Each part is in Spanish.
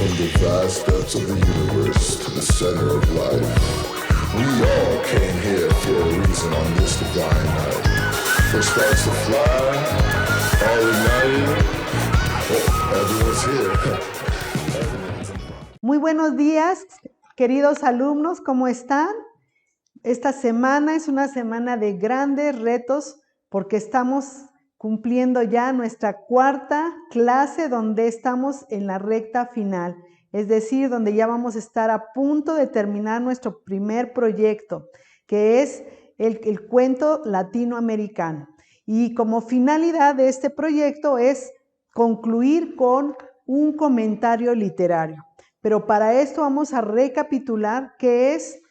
From the vast depths of the universe to the center of life, we all came here for a reason on this divine night. For stars to fly, all ignited, everyone's here. Muy buenos días, queridos alumnos, ¿cómo están? Esta semana es una semana de grandes retos porque estamos cumpliendo ya nuestra cuarta clase donde estamos en la recta final, es decir, donde ya vamos a estar a punto de terminar nuestro primer proyecto, que es el cuento latinoamericano. Y como finalidad de este proyecto es concluir con un comentario literario. Pero para esto vamos a recapitular qué es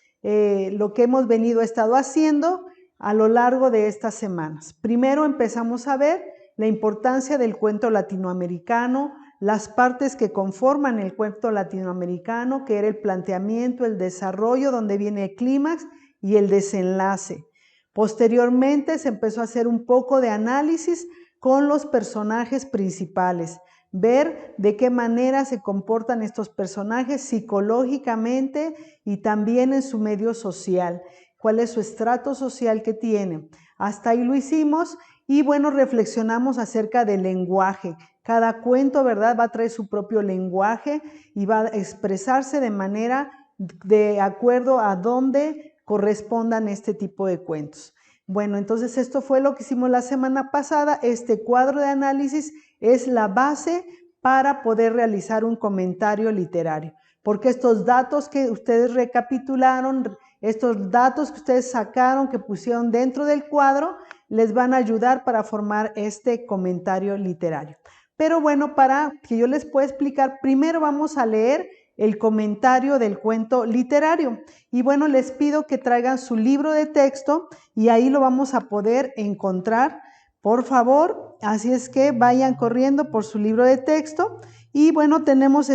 lo que hemos estado haciendo a lo largo de estas semanas. Primero empezamos a ver la importancia del cuento latinoamericano, las partes que conforman el cuento latinoamericano, que era el planteamiento, el desarrollo, donde viene el clímax y el desenlace. Posteriormente se empezó a hacer un poco de análisis con los personajes principales, ver de qué manera se comportan estos personajes psicológicamente y también en su medio social, cuál es su estrato social que tienen. Hasta ahí lo hicimos y bueno, reflexionamos acerca del lenguaje. Cada cuento, ¿verdad?, va a traer su propio lenguaje y va a expresarse de manera de acuerdo a dónde correspondan este tipo de cuentos. Bueno, entonces esto fue lo que hicimos la semana pasada. Este cuadro de análisis es la base para poder realizar un comentario literario, porque estos datos que ustedes recapitularon, estos datos que ustedes sacaron, que pusieron dentro del cuadro, les van a ayudar para formar este comentario literario. Pero bueno, para que yo les pueda explicar, primero vamos a leer el comentario del cuento literario. Y bueno, les pido que traigan su libro de texto y ahí lo vamos a poder encontrar, por favor. Así es que vayan corriendo por su libro de texto. Y bueno, tenemos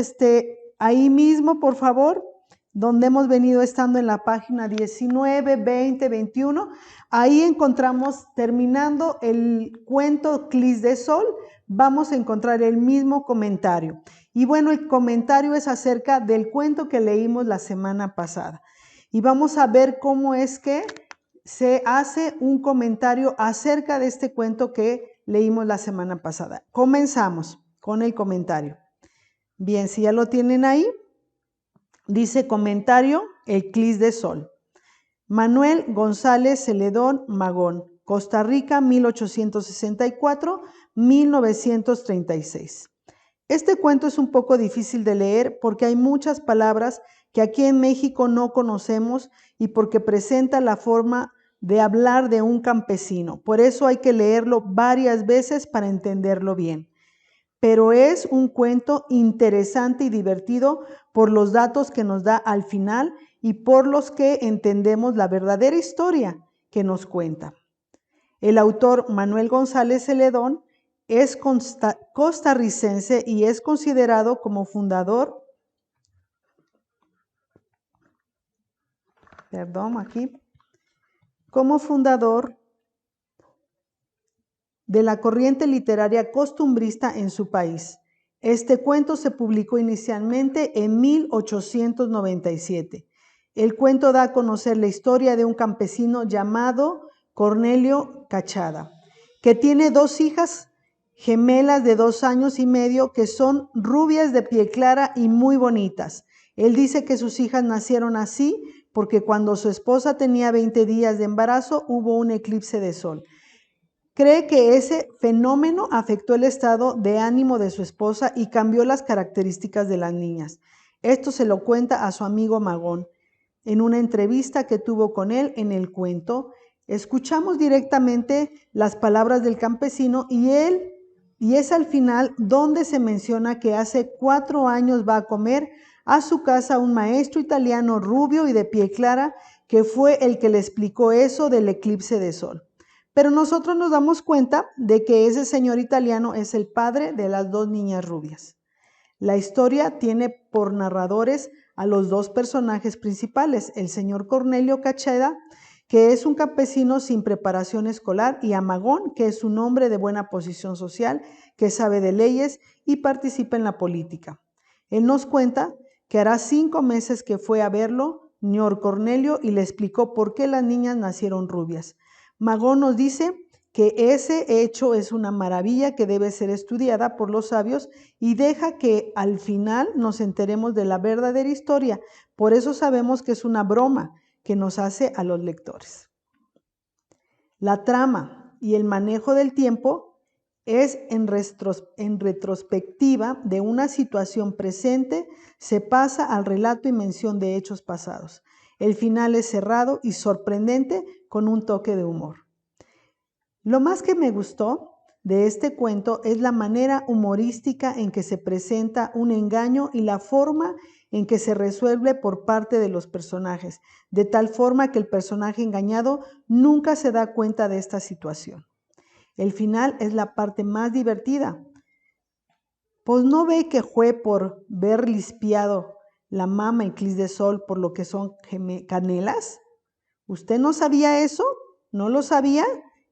ahí mismo, por favor, donde hemos venido estando en la página 19, 20, 21. Ahí encontramos, terminando el cuento Clis de Sol, vamos a encontrar el mismo comentario. Y bueno, el comentario es acerca del cuento que leímos la semana pasada. Y vamos a ver cómo es que se hace un comentario acerca de este cuento que leímos la semana pasada. Comenzamos con el comentario. Bien, si ya lo tienen ahí, dice comentario, el Clis de Sol. Manuel González Celedón Magón, Costa Rica, 1864-1936. Este cuento es un poco difícil de leer porque hay muchas palabras que aquí en México no conocemos y porque presenta la forma de hablar de un campesino. Por eso hay que leerlo varias veces para entenderlo bien. Pero es un cuento interesante y divertido por los datos que nos da al final y por los que entendemos la verdadera historia que nos cuenta. El autor Manuel González Celedón es costarricense y es considerado como fundador, como fundador de la corriente literaria costumbrista en su país. Este cuento se publicó inicialmente en 1897. El cuento da a conocer la historia de un campesino llamado Cornelio Cachada, que tiene dos hijas gemelas de 2 años y medio que son rubias de piel clara y muy bonitas. Él dice que sus hijas nacieron así porque cuando su esposa tenía 20 días de embarazo hubo un eclipse de sol. Cree que ese fenómeno afectó el estado de ánimo de su esposa y cambió las características de las niñas. Esto se lo cuenta a su amigo Magón en una entrevista que tuvo con él en el cuento. Escuchamos directamente las palabras del campesino y es al final donde se menciona que hace 4 años va a comer a su casa un maestro italiano rubio y de piel clara que fue el que le explicó eso del eclipse de sol. Pero nosotros nos damos cuenta de que ese señor italiano es el padre de las 2 niñas rubias. La historia tiene por narradores a los 2 personajes principales, el señor Cornelio Cacheda, que es un campesino sin preparación escolar, y a Magón, que es un hombre de buena posición social, que sabe de leyes y participa en la política. Él nos cuenta que hará 5 meses que fue a verlo Ñor Cornelio y le explicó por qué las niñas nacieron rubias. Magón nos dice que ese hecho es una maravilla que debe ser estudiada por los sabios y deja que al final nos enteremos de la verdadera historia. Por eso sabemos que es una broma que nos hace a los lectores. La trama y el manejo del tiempo es en retrospectiva de una situación presente, se pasa al relato y mención de hechos pasados. El final es cerrado y sorprendente con un toque de humor. Lo más que me gustó de este cuento es la manera humorística en que se presenta un engaño y la forma en que se resuelve por parte de los personajes, de tal forma que el personaje engañado nunca se da cuenta de esta situación. El final es la parte más divertida. Pues no ve que fue por ver lispiado la mama y clis de sol por lo que son canelas. ¿Usted no sabía eso? ¿No lo sabía?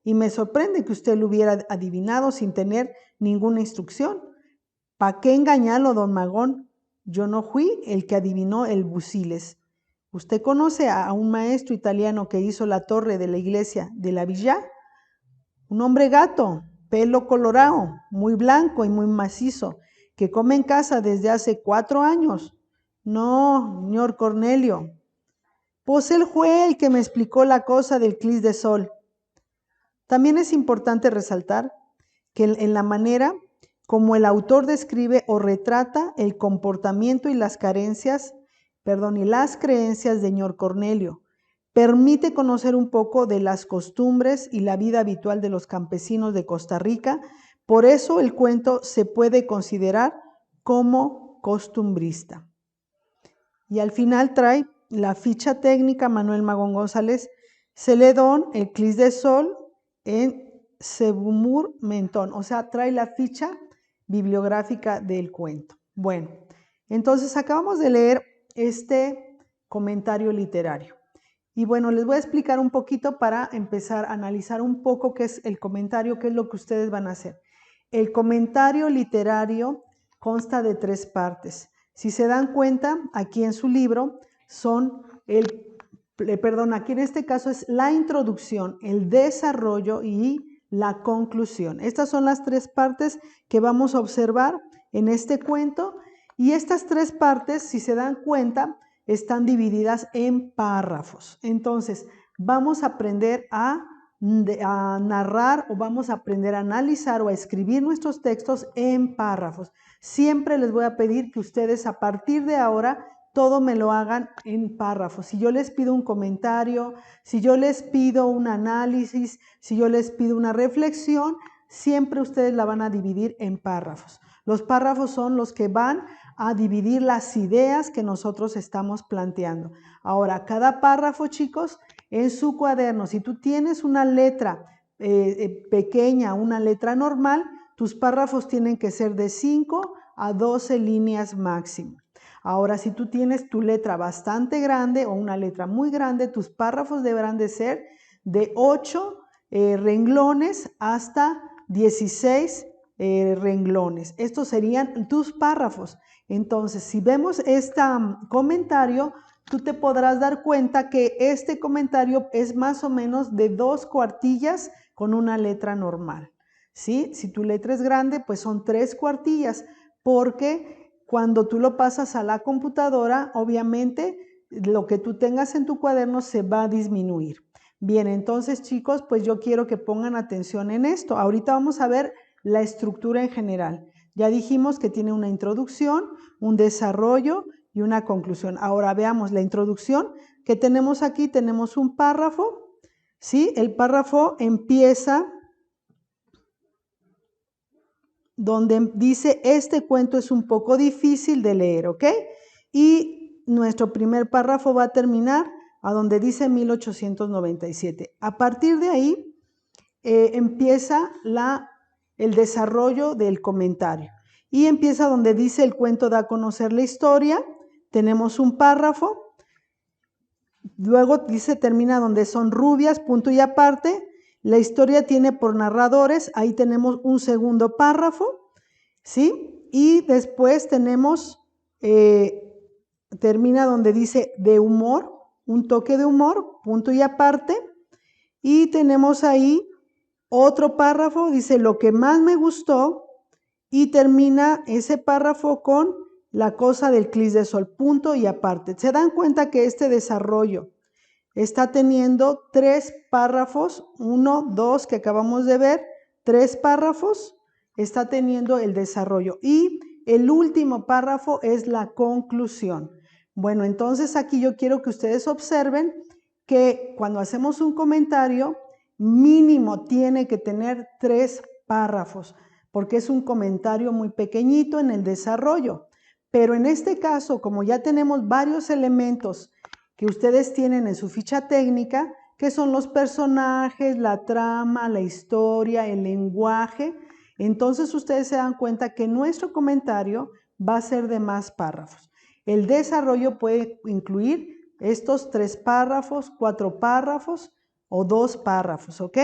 Y me sorprende que usted lo hubiera adivinado sin tener ninguna instrucción. ¿Para qué engañarlo, don Magón? Yo no fui el que adivinó el busiles. ¿Usted conoce a un maestro italiano que hizo la torre de la iglesia de la Villa? Un hombre gato, pelo colorado, muy blanco y muy macizo, que come en casa desde hace 4 años. No, señor Cornelio. Pues él fue el que me explicó la cosa del clis de sol. También es importante resaltar que en la manera como el autor describe o retrata el comportamiento y las creencias de Ñor Cornelio, permite conocer un poco de las costumbres y la vida habitual de los campesinos de Costa Rica. Por eso el cuento se puede considerar como costumbrista. Y al final trae la ficha técnica Manuel Magón González Celedón, el clis de sol en Sebumur Mentón, o sea, trae la ficha bibliográfica del cuento. Bueno, entonces acabamos de leer este comentario literario. Y bueno, les voy a explicar un poquito para empezar a analizar un poco qué es el comentario, qué es lo que ustedes van a hacer. El comentario literario consta de 3 partes. Si se dan cuenta, aquí en su libro aquí en este caso es la introducción, el desarrollo y la conclusión. Estas son las 3 partes que vamos a observar en este cuento y estas 3 partes, si se dan cuenta, están divididas en párrafos. Entonces, vamos a aprender a narrar o vamos a aprender a analizar o a escribir nuestros textos en párrafos. Siempre les voy a pedir que ustedes a partir de ahora todo me lo hagan en párrafos. Si yo les pido un comentario, si yo les pido un análisis, si yo les pido una reflexión, siempre ustedes la van a dividir en párrafos. Los párrafos son los que van a dividir las ideas que nosotros estamos planteando. Ahora, cada párrafo, chicos, en su cuaderno, si tú tienes una letra pequeña, una letra normal, tus párrafos tienen que ser de 5 a 12 líneas máximo. Ahora, si tú tienes tu letra bastante grande o una letra muy grande, tus párrafos deberán de ser de 8 renglones hasta 16 renglones. Estos serían tus párrafos. Entonces, si vemos este comentario, tú te podrás dar cuenta que este comentario es más o menos de 2 cuartillas con una letra normal. ¿Sí? Si tu letra es grande, pues son 3 cuartillas, porque cuando tú lo pasas a la computadora, obviamente lo que tú tengas en tu cuaderno se va a disminuir. Bien, entonces chicos, pues yo quiero que pongan atención en esto. Ahorita vamos a ver la estructura en general. Ya dijimos que tiene una introducción, un desarrollo y una conclusión. Ahora veamos la introducción que tenemos aquí. Tenemos un párrafo, ¿sí? El párrafo empieza donde dice, este cuento es un poco difícil de leer, ¿ok? Y nuestro primer párrafo va a terminar a donde dice 1897. A partir de ahí empieza el desarrollo del comentario. Y empieza donde dice, el cuento da a conocer la historia. Tenemos un párrafo. Luego dice, termina donde son rubias, punto y aparte. La historia tiene por narradores, ahí tenemos un segundo párrafo, ¿sí? Y después tenemos termina donde dice de humor, un toque de humor, punto y aparte. Y tenemos ahí otro párrafo, dice lo que más me gustó, y termina ese párrafo con la cosa del clis de sol, punto y aparte. Se dan cuenta que este desarrollo está teniendo 3 párrafos, 1, 2 que acabamos de ver, 3 párrafos, está teniendo el desarrollo. Y el último párrafo es la conclusión. Bueno, entonces aquí yo quiero que ustedes observen que cuando hacemos un comentario, mínimo tiene que tener 3 párrafos, porque es un comentario muy pequeñito en el desarrollo. Pero en este caso, como ya tenemos varios elementos que ustedes tienen en su ficha técnica, que son los personajes, la trama, la historia, el lenguaje, entonces ustedes se dan cuenta que nuestro comentario va a ser de más párrafos. El desarrollo puede incluir estos 3 párrafos, 4 párrafos o 2 párrafos, ¿ok?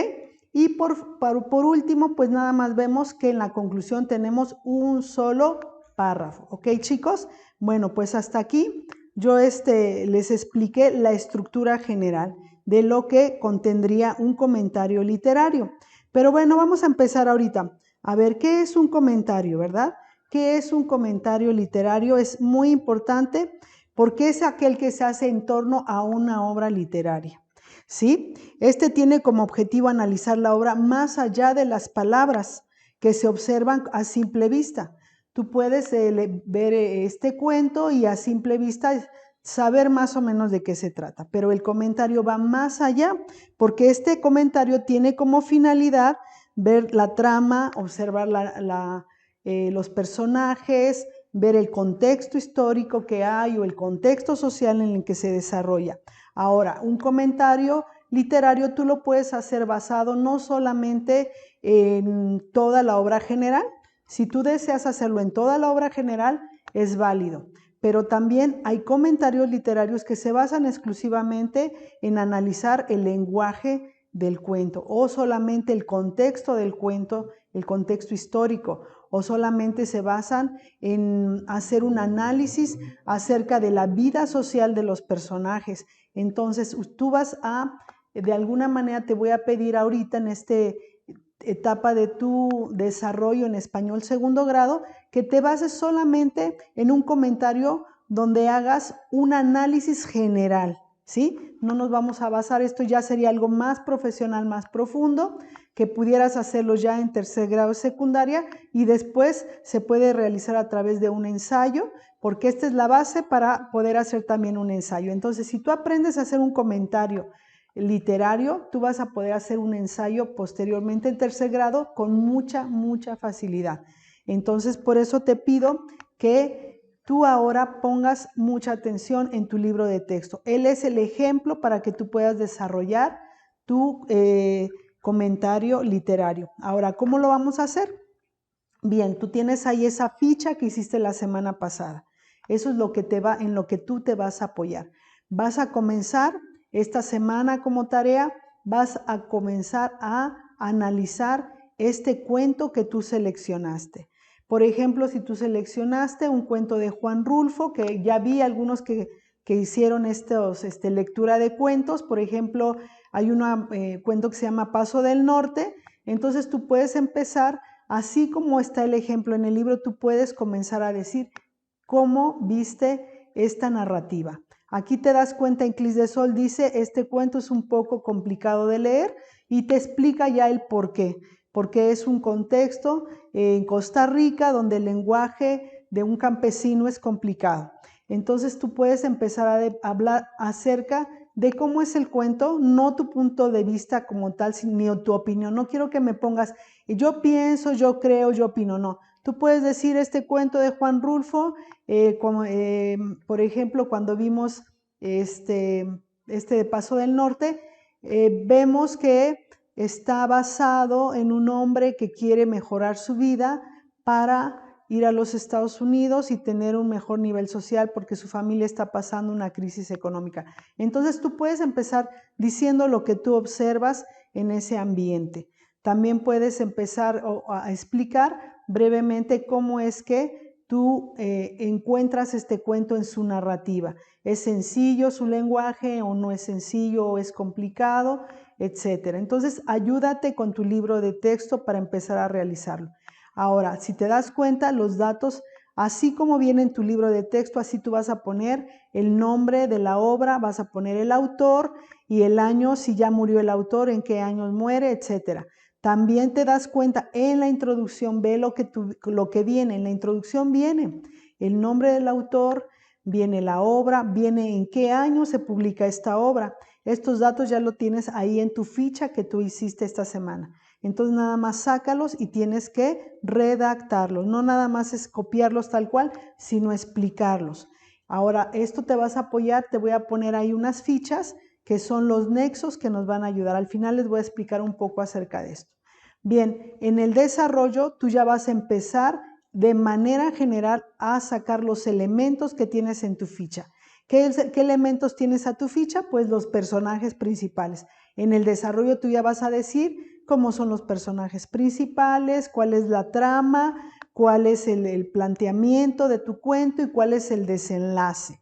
Y por último, pues nada más vemos que en la conclusión tenemos un solo párrafo, ¿ok, chicos? Bueno, pues hasta aquí yo les expliqué la estructura general de lo que contendría un comentario literario. Pero bueno, vamos a empezar ahorita a ver qué es un comentario, ¿verdad? ¿Qué es un comentario literario? Es muy importante porque es aquel que se hace en torno a una obra literaria, ¿sí? Este tiene como objetivo analizar la obra más allá de las palabras que se observan a simple vista. Tú puedes ver este cuento y a simple vista saber más o menos de qué se trata, pero el comentario va más allá porque este comentario tiene como finalidad ver la trama, observar los personajes, ver el contexto histórico que hay o el contexto social en el que se desarrolla. Ahora, un comentario literario tú lo puedes hacer basado no solamente en toda la obra general. Si tú deseas hacerlo en toda la obra general, es válido. Pero también hay comentarios literarios que se basan exclusivamente en analizar el lenguaje del cuento o solamente el contexto del cuento, el contexto histórico, o solamente se basan en hacer un análisis acerca de la vida social de los personajes. Entonces, tú de alguna manera te voy a pedir ahorita en esta etapa de tu desarrollo en español segundo grado, que te bases solamente en un comentario donde hagas un análisis general, ¿sí? No nos vamos a basar, esto ya sería algo más profesional, más profundo, que pudieras hacerlo ya en tercer grado de secundaria y después se puede realizar a través de un ensayo, porque esta es la base para poder hacer también un ensayo. Entonces, si tú aprendes a hacer un comentario literario, tú vas a poder hacer un ensayo posteriormente en tercer grado con mucha facilidad. Entonces, por eso te pido que tú ahora pongas mucha atención en tu libro de texto. Él es el ejemplo para que tú puedas desarrollar tu comentario literario. Ahora, ¿cómo lo vamos a hacer? Bien, tú tienes ahí esa ficha que hiciste la semana pasada. Eso es en lo que tú te vas a apoyar. Vas a comenzar esta semana como tarea, vas a comenzar a analizar este cuento que tú seleccionaste. Por ejemplo, si tú seleccionaste un cuento de Juan Rulfo, que ya vi algunos que hicieron lectura de cuentos, por ejemplo, hay un cuento que se llama Paso del Norte, entonces tú puedes empezar, así como está el ejemplo en el libro, tú puedes comenzar a decir cómo viste esta narrativa. Aquí te das cuenta en Clis de Sol, dice, este cuento es un poco complicado de leer y te explica ya el por qué. Porque es un contexto en Costa Rica donde el lenguaje de un campesino es complicado. Entonces tú puedes empezar a hablar acerca de cómo es el cuento, no tu punto de vista como tal, ni tu opinión. No quiero que me pongas, yo pienso, yo creo, yo opino, no. Tú puedes decir este cuento de Juan Rulfo, por ejemplo, cuando vimos este de Paso del Norte, vemos que está basado en un hombre que quiere mejorar su vida para ir a los Estados Unidos y tener un mejor nivel social porque su familia está pasando una crisis económica. Entonces tú puedes empezar diciendo lo que tú observas en ese ambiente. También puedes empezar a explicar brevemente cómo es que tú encuentras este cuento en su narrativa. ¿Es sencillo su lenguaje o no es sencillo o es complicado, etcétera? Entonces, ayúdate con tu libro de texto para empezar a realizarlo. Ahora, si te das cuenta, los datos, así como viene en tu libro de texto, así tú vas a poner el nombre de la obra, vas a poner el autor y el año, si ya murió el autor, en qué años muere, etcétera. También te das cuenta en la introducción, ve lo que viene. En la introducción viene el nombre del autor, viene la obra, viene en qué año se publica esta obra. Estos datos ya lo tienes ahí en tu ficha que tú hiciste esta semana. Entonces nada más sácalos y tienes que redactarlos. No nada más es copiarlos tal cual, sino explicarlos. Ahora, esto te vas a apoyar, te voy a poner ahí unas fichas que son los nexos que nos van a ayudar. Al final les voy a explicar un poco acerca de esto. Bien, en el desarrollo tú ya vas a empezar de manera general a sacar los elementos que tienes en tu ficha. ¿Qué elementos tienes a tu ficha? Pues los personajes principales. En el desarrollo tú ya vas a decir cómo son los personajes principales, cuál es la trama, cuál es el planteamiento de tu cuento y cuál es el desenlace,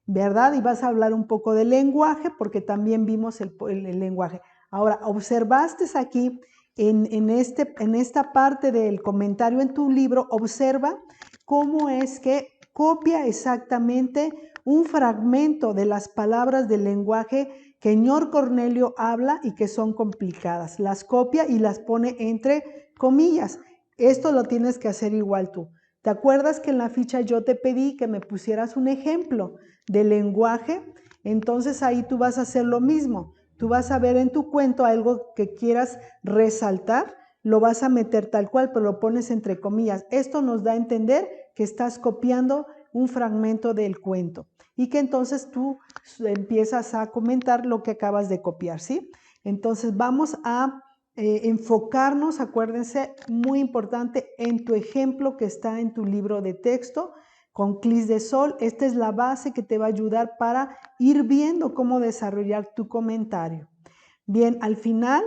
¿verdad? Y vas a hablar un poco del lenguaje porque también vimos el lenguaje. Ahora, observaste aquí en esta parte del comentario en tu libro, observa cómo es que copia exactamente un fragmento de las palabras del lenguaje que Ñor Cornelio habla y que son complicadas. Las copia y las pone entre comillas. Esto lo tienes que hacer igual tú. ¿Te acuerdas que en la ficha yo te pedí que me pusieras un ejemplo de lenguaje? Entonces ahí tú vas a hacer lo mismo. Tú vas a ver en tu cuento algo que quieras resaltar, lo vas a meter tal cual, pero lo pones entre comillas. Esto nos da a entender que estás copiando un fragmento del cuento y que entonces tú empiezas a comentar lo que acabas de copiar, ¿sí? Entonces vamos a enfocarnos, acuérdense, muy importante, en tu ejemplo que está en tu libro de texto con clics de sol. Esta es la base que te va a ayudar para ir viendo cómo desarrollar tu comentario. Bien, al final,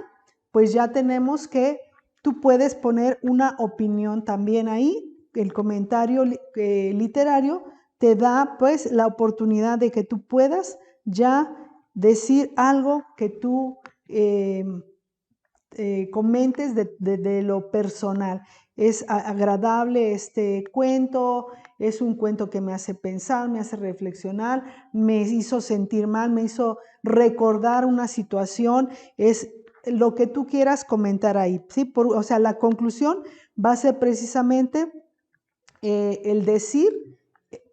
pues ya tenemos que tú puedes poner una opinión también ahí. El comentario literario te da pues la oportunidad de que tú puedas ya decir algo que tú comentes de lo personal. Es agradable este cuento, es un cuento que me hace pensar, me hace reflexionar, me hizo sentir mal, me hizo recordar una situación, es lo que tú quieras comentar ahí, ¿sí? O sea, la conclusión va a ser precisamente el decir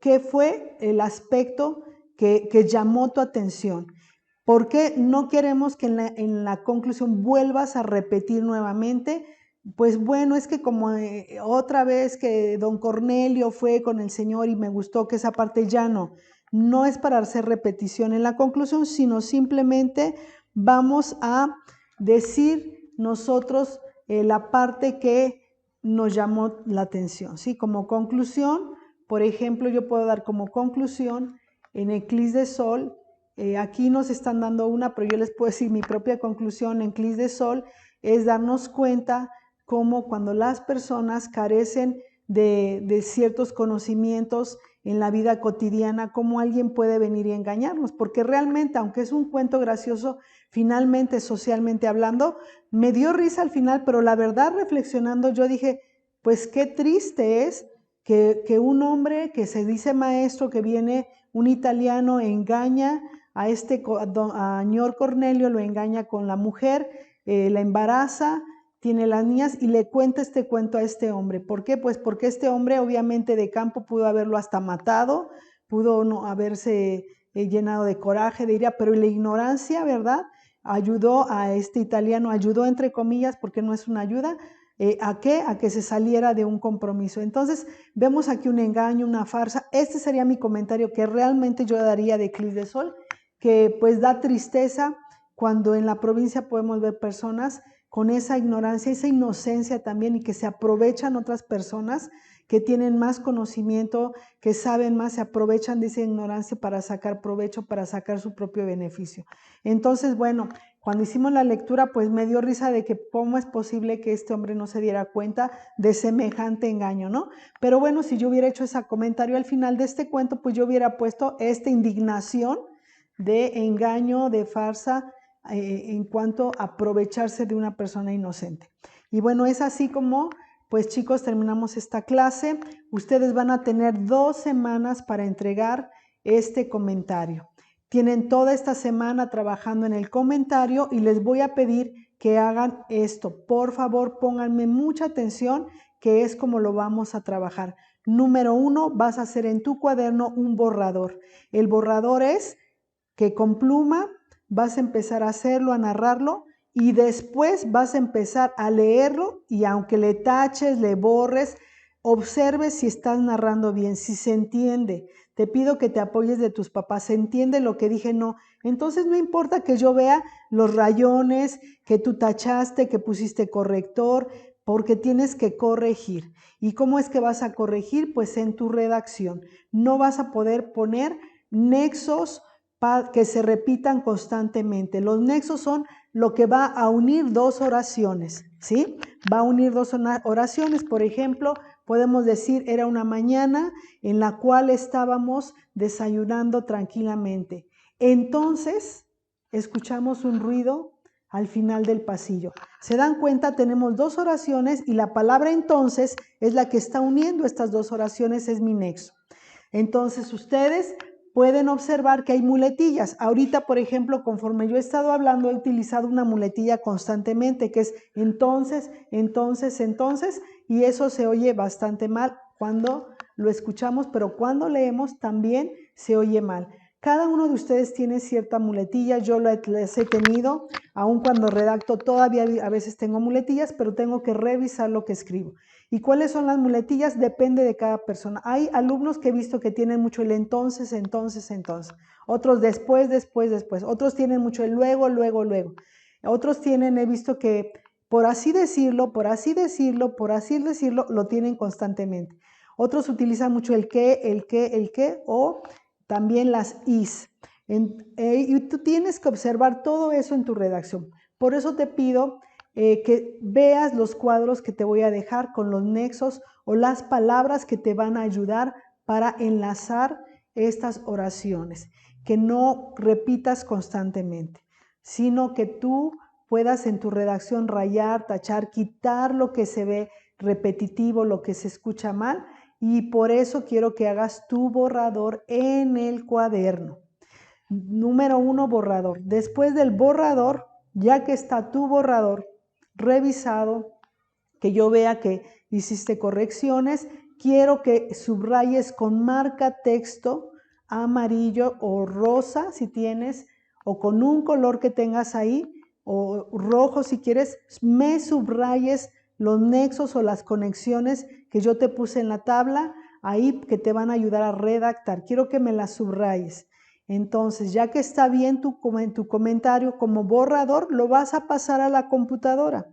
qué fue el aspecto que llamó tu atención. ¿Por qué no queremos que en la conclusión vuelvas a repetir nuevamente? Pues bueno, es que como otra vez que don Cornelio fue con el Señor y me gustó que esa parte ya no. No es para hacer repetición en la conclusión, sino simplemente vamos a decir nosotros la parte que nos llamó la atención, ¿sí? Como conclusión, por ejemplo, yo puedo dar como conclusión en Eclipse de Sol. Aquí nos están dando una, pero yo les puedo decir mi propia conclusión en Eclipse de Sol es darnos cuenta cómo cuando las personas carecen de ciertos conocimientos en la vida cotidiana, cómo alguien puede venir y engañarnos, porque realmente, aunque es un cuento gracioso, finalmente, socialmente hablando, me dio risa al final, pero la verdad, reflexionando, yo dije, pues qué triste es que un hombre que se dice maestro, que viene un italiano, engaña a Ñor Cornelio, lo engaña con la mujer, la embaraza, tiene las niñas y le cuenta este cuento a este hombre. ¿Por qué? Pues porque este hombre obviamente de campo pudo haberlo hasta matado, pudo no haberse llenado de coraje, diría, pero la ignorancia, ¿verdad? Ayudó a este italiano, ayudó entre comillas, porque no es una ayuda, ¿a qué? A que se saliera de un compromiso. Entonces, vemos aquí un engaño, una farsa. Este sería mi comentario que realmente yo daría de Eclipse de Sol, que pues da tristeza cuando en la provincia podemos ver personas con esa ignorancia, esa inocencia también, y que se aprovechan otras personas que tienen más conocimiento, que saben más, se aprovechan de esa ignorancia para sacar provecho, para sacar su propio beneficio. Entonces, bueno, cuando hicimos la lectura, pues me dio risa de que cómo es posible que este hombre no se diera cuenta de semejante engaño, ¿no? Pero bueno, si yo hubiera hecho ese comentario al final de este cuento, pues yo hubiera puesto esta indignación de engaño, de farsa, en cuanto a aprovecharse de una persona inocente. Y bueno, es así como, pues chicos, terminamos esta clase. Ustedes van a tener 2 semanas para entregar este comentario. Tienen toda esta semana trabajando en el comentario y les voy a pedir que hagan esto. Por favor, pónganme mucha atención, que es como lo vamos a trabajar. Número 1, vas a hacer en tu cuaderno un borrador. El borrador es que con pluma vas a empezar a hacerlo, a narrarlo, y después vas a empezar a leerlo, y aunque le taches, le borres, observe si estás narrando bien, si se entiende. Te pido que te apoyes de tus papás. ¿Se entiende lo que dije? No. Entonces no importa que yo vea los rayones, que tú tachaste, que pusiste corrector, porque tienes que corregir. ¿Y cómo es que vas a corregir? Pues en tu redacción. No vas a poder poner nexos que se repitan constantemente. Los nexos son lo que va a unir 2 oraciones, ¿sí? Va a unir 2 oraciones. Por ejemplo, podemos decir, era una mañana en la cual estábamos desayunando tranquilamente. Entonces, escuchamos un ruido al final del pasillo. ¿Se dan cuenta? Tenemos 2 oraciones y la palabra entonces es la que está uniendo estas 2 oraciones, es mi nexo. Entonces, ustedes pueden observar que hay muletillas. Ahorita, por ejemplo, conforme yo he estado hablando, he utilizado una muletilla constantemente, que es entonces, entonces, entonces, y eso se oye bastante mal cuando lo escuchamos, pero cuando leemos también se oye mal. Cada uno de ustedes tiene cierta muletilla, yo les he tenido, aun cuando redacto todavía a veces tengo muletillas, pero tengo que revisar lo que escribo. ¿Y cuáles son las muletillas? Depende de cada persona. Hay alumnos que he visto que tienen mucho el entonces, entonces, entonces. Otros después, después, después. Otros tienen mucho el luego, luego, luego. Otros tienen, he visto que por así decirlo, por así decirlo, por así decirlo, lo tienen constantemente. Otros utilizan mucho el que, o también las is. Y tú tienes que observar todo eso en tu redacción. Por eso te pido que veas los cuadros que te voy a dejar con los nexos o las palabras que te van a ayudar para enlazar estas oraciones. Que no repitas constantemente, sino que tú puedas en tu redacción rayar, tachar, quitar lo que se ve repetitivo, lo que se escucha mal. Y por eso quiero que hagas tu borrador en el cuaderno. Número 1, borrador. Después del borrador, ya que está tu borrador revisado, que yo vea que hiciste correcciones, quiero que subrayes con marca texto amarillo o rosa si tienes, o con un color que tengas ahí, o rojo si quieres, me subrayes los nexos o las conexiones que yo te puse en la tabla, ahí que te van a ayudar a redactar. Quiero que me las subrayes. Entonces, ya que está bien tu comentario como borrador, lo vas a pasar a la computadora.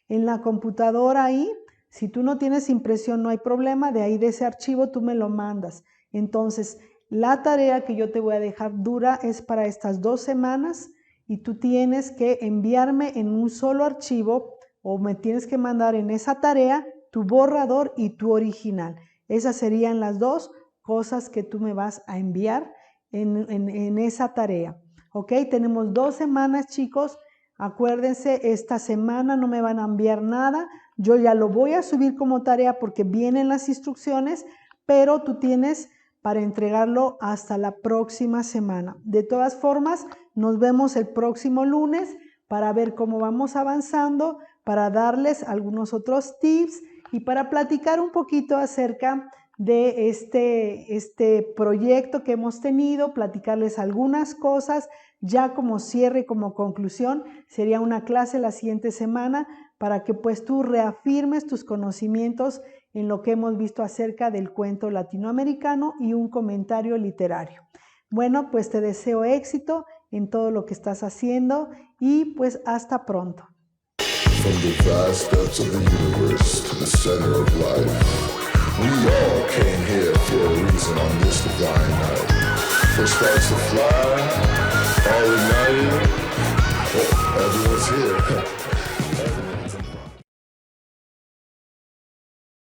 En la computadora ahí, si tú no tienes impresión, no hay problema, de ahí de ese archivo tú me lo mandas. Entonces, la tarea que yo te voy a dejar dura es para estas 2 semanas y tú tienes que enviarme en un solo archivo o me tienes que mandar en esa tarea tu borrador y tu original. Esas serían las 2 cosas que tú me vas a enviar en esa tarea. ¿Ok? Tenemos 2 semanas, chicos. Acuérdense, esta semana no me van a enviar nada. Yo ya lo voy a subir como tarea porque vienen las instrucciones, pero tú tienes para entregarlo hasta la próxima semana. De todas formas, nos vemos el próximo lunes para ver cómo vamos avanzando, para darles algunos otros tips y para platicar un poquito acerca de este proyecto que hemos tenido, platicarles algunas cosas, ya como cierre, como conclusión, sería una clase la siguiente semana para que pues tú reafirmes tus conocimientos en lo que hemos visto acerca del cuento latinoamericano y un comentario literario. Bueno, pues te deseo éxito en todo lo que estás haciendo y pues hasta pronto. From the vast depths of the universe to the center of life, we all came here for a reason on this divine night. For stars to fly, all ignited, Everyone's here.